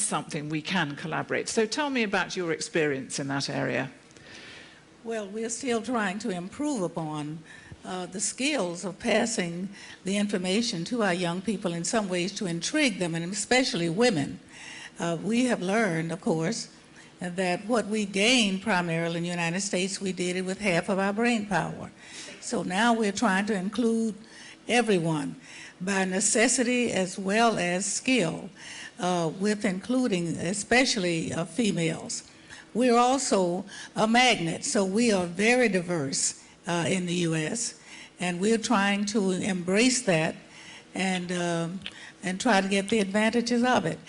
something we can collaborate. So tell me about your experience in that area. Well, we're still trying to improve upon the skills of passing the information to our young people in some ways to intrigue them, and especially women. We have learned, of course, that what we gained primarily in the United States, we did it with half of our brain power. So now we're trying to include everyone by necessity as well as skill, with including especially females. We're also a magnet, so we are very diverse in the U.S., and we're trying to embrace that and try to get the advantages of it.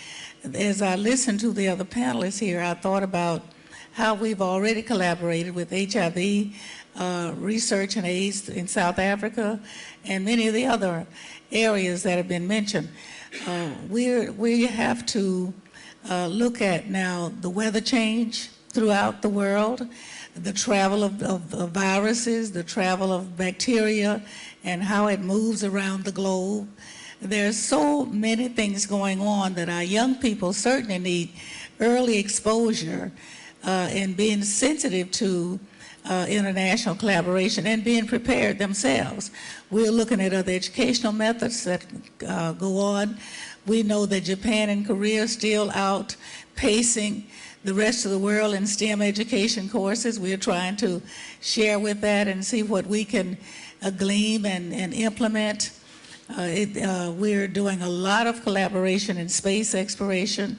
As I listened to the other panelists here, I thought about how we've already collaborated with HIV research and AIDS in South Africa and many of the other areas that have been mentioned. We have to look at now the weather change throughout the world, the travel of viruses, the travel of bacteria, and how it moves around the globe. There's so many things going on that our young people certainly need early exposure and being sensitive to international collaboration and being prepared themselves. We're looking at other educational methods that go on. We know that Japan and Korea are still outpacing the rest of the world in STEM education courses. We're trying to share with that and see what we can glean and implement. We're doing a lot of collaboration in space exploration.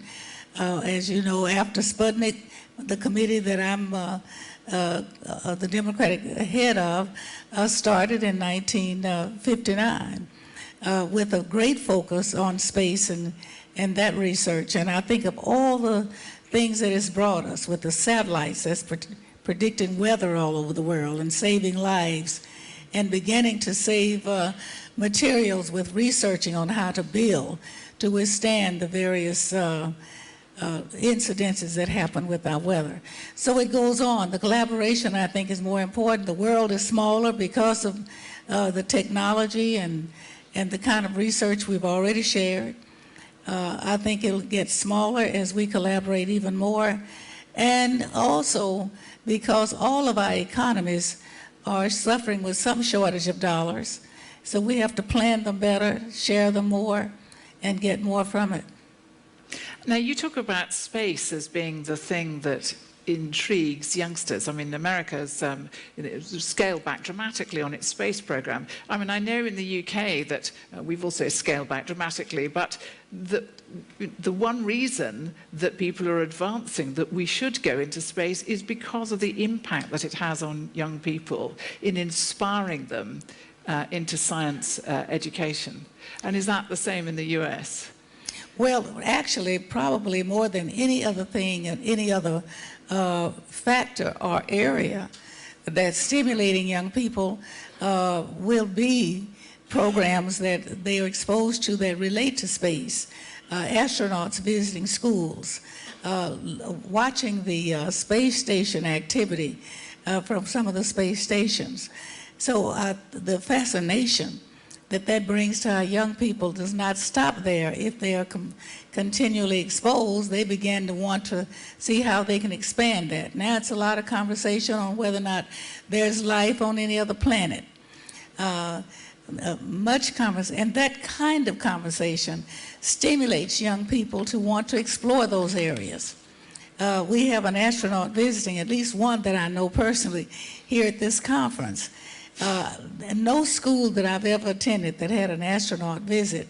As you know, after Sputnik, the committee that I'm the Democratic head of started in 1959 with a great focus on space and that research. And I think of all the things that it's brought us with the satellites that's predicting weather all over the world and saving lives and beginning to save materials with researching on how to build to withstand the various incidences that happen with our weather. So it goes on. The collaboration, I think, is more important. The world is smaller because of the technology and the kind of research we've already shared. I think it'll get smaller as we collaborate even more. And also because all of our economies are suffering with some shortage of dollars. So we have to plan them better, share them more, and get more from it. Now, you talk about space as being the thing that intrigues youngsters. I mean, America's scaled back dramatically on its space program. I mean, I know in the UK that we've also scaled back dramatically, but the one reason that people are advancing that we should go into space is because of the impact that it has on young people in inspiring them into science education. And is that the same in the US? Well, actually, probably more than any other thing and any other factor or area that's stimulating young people will be programs that they are exposed to that relate to space. Astronauts visiting schools, watching the space station activity from some of the space stations. So the fascination that brings to our young people does not stop there. If they are continually exposed, they begin to want to see how they can expand that. Now it's a lot of conversation on whether or not there's life on any other planet. Much conversation, and that kind of conversation stimulates young people to want to explore those areas. We have an astronaut visiting, at least one that I know personally, here at this conference. No school that I've ever attended that had an astronaut visit,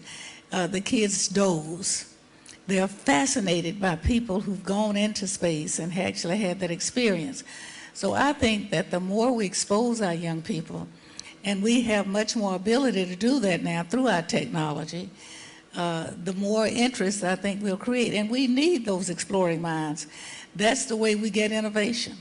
the kids doze. They're fascinated by people who've gone into space and actually had that experience. So I think that the more we expose our young people, and we have much more ability to do that now through our technology, the more interest I think we'll create. And we need those exploring minds. That's the way we get innovation.